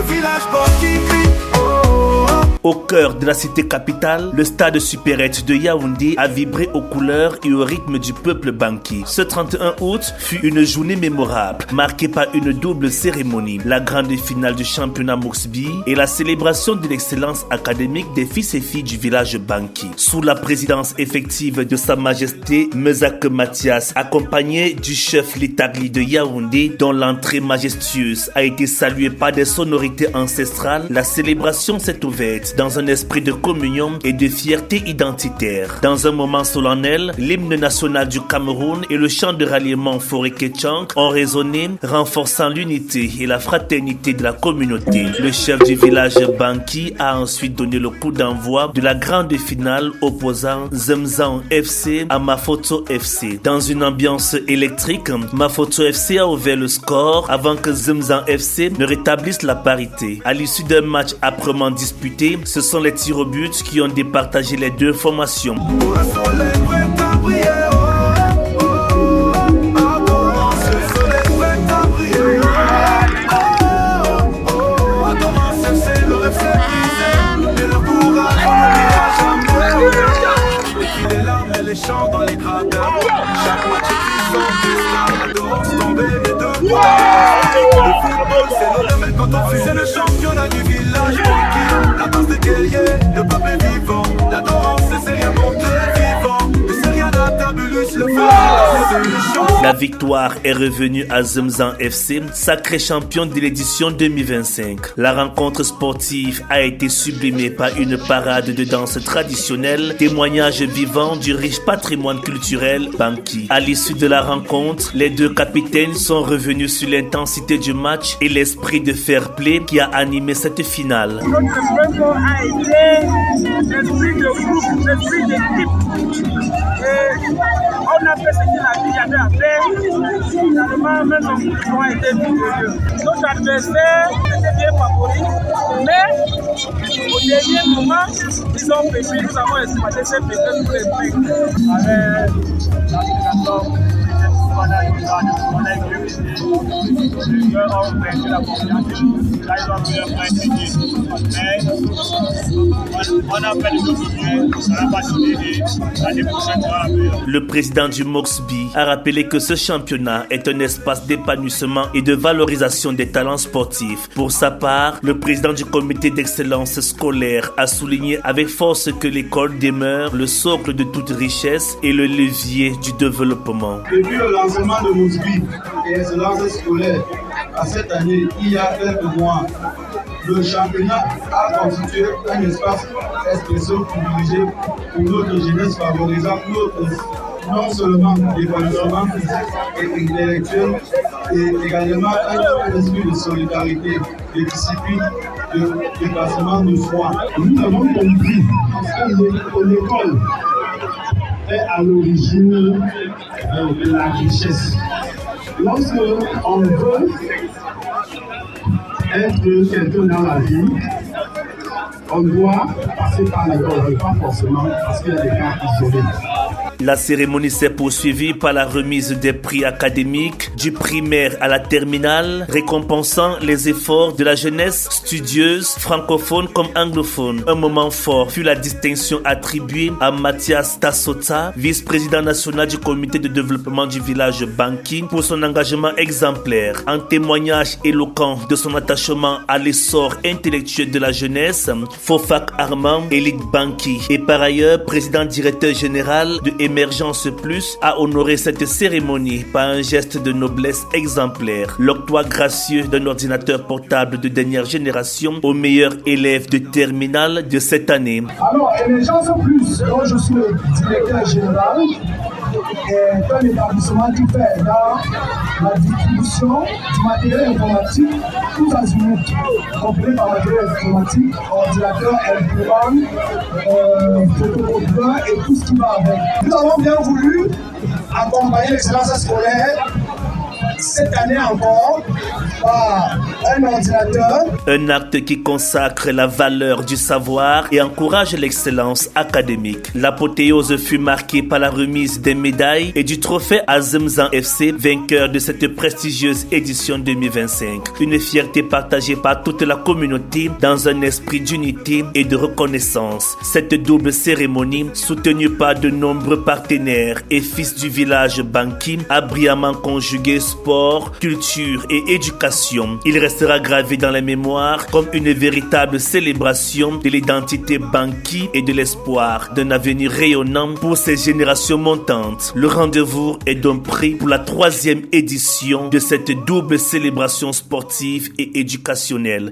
village Banki crie. Au cœur de la cité capitale, le stade Supérette de Yaoundé a vibré aux couleurs et au rythme du peuple banqui. Ce 31 août fut une journée mémorable, marquée par une double cérémonie, la grande finale du championnat Moxbi et la célébration de l'excellence académique des fils et filles du village banqui. Sous la présidence effective de Sa Majesté Mezak Mathias, accompagné du chef Litagli de Yaoundé, dont l'entrée majestueuse a été saluée par des sonorités ancestrales, la célébration s'est ouverte dans un esprit de communion et de fierté identitaire. Dans un moment solennel, l'hymne national du Cameroun et le chant de ralliement Forêt Ketchang ont résonné, renforçant l'unité et la fraternité de la communauté. Le chef du village Banqui a ensuite donné le coup d'envoi de la grande finale opposant Zemzan FC à Mafoto FC. Dans une ambiance électrique, Mafoto FC a ouvert le score avant que Zemzan FC ne rétablisse la parité. À l'issue d'un match âprement disputé, ce sont les tirs au but qui ont départagé les deux formations. C'est le championnat du village. La danse des guerriers, le peuple est vivant. La danse, c'est rien monté vivant. C'est rien à tabulus, le feu. La victoire est revenue à Zemzan FC, sacré champion de l'édition 2025. La rencontre sportive a été sublimée par une parade de danse traditionnelle, témoignage vivant du riche patrimoine culturel banqui. À l'issue de la rencontre, les deux capitaines sont revenus sur l'intensité du match et l'esprit de fair play qui a animé cette finale. Notre sponsor a été l'esprit de groupe, l'esprit d'équipe. On a fait ce qu'il avait à faire. Finalement, même nos coups ont été victorieux. Notre adversaire était bien favori, mais au dernier moment, ils ont péché. Nous avons exploité ces péchés pour les vaincre. Avec l'application, on a été la confiance. Là, ils ont fait un point de on a fait le quotidien, ça n'a pas donné l'année prochaine. Le président du Moxbi a rappelé que ce championnat est un espace d'épanouissement et de valorisation des talents sportifs. Pour sa part, le président du comité d'excellence scolaire a souligné avec force que l'école demeure le socle de toute richesse et le levier du développement. Depuis le lancement de Moxbi et l'excellence scolaire, à cette année, il y a quelques mois, le championnat a constitué un espace d'expression privilégié pour notre jeunesse, favorisant non seulement l'épanouissement physique et intellectuel, et également un esprit de solidarité, de discipline, de dépassement de soi. Nous avons compris que l'école est à l'origine de la richesse. Lorsque on veut être quelqu'un dans la vie, on doit passer par l'école, pas forcément parce qu'il y a des cas isolés. La cérémonie s'est poursuivie par la remise des prix académiques du primaire à la terminale, récompensant les efforts de la jeunesse studieuse, francophone comme anglophone. Un moment fort fut la distinction attribuée à Mathias Tassota, vice-président national du comité de développement du village Banqui, pour son engagement exemplaire. En témoignage éloquent de son attachement à l'essor intellectuel de la jeunesse, Fofak Armand, élite Banqui, et par ailleurs président directeur général de Émergence Plus, a honoré cette cérémonie par un geste de noblesse exemplaire, l'octroi gracieux d'un ordinateur portable de dernière génération au meilleur élève de terminale de cette année. Alors, Émergence Plus, dont je suis le directeur général, est un établissement qui fait dans la distribution du matériel informatique, tout azimuts, compris par matériel informatique, ordinateur, imprimante, photocopieur et tout ce qui va avec. Nous avons bien voulu accompagner l'excellence scolaire cette année encore par un ordinateur. Un acte qui consacre la valeur du savoir et encourage l'excellence académique. L'apothéose fut marquée par la remise des médailles et du trophée à Zemzan FC, vainqueur de cette prestigieuse édition 2025. Une fierté partagée par toute la communauté dans un esprit d'unité et de reconnaissance. Cette double cérémonie, soutenue par de nombreux partenaires et fils du village Banki, a brillamment conjugué sport, culture et éducation. Il restera gravé dans la mémoire comme une véritable célébration de l'identité Banki et de l'espoir d'un avenir rayonnant pour ces générations montantes. Le rendez-vous est donc pris pour la 3e édition de cette double célébration sportive et éducationnelle.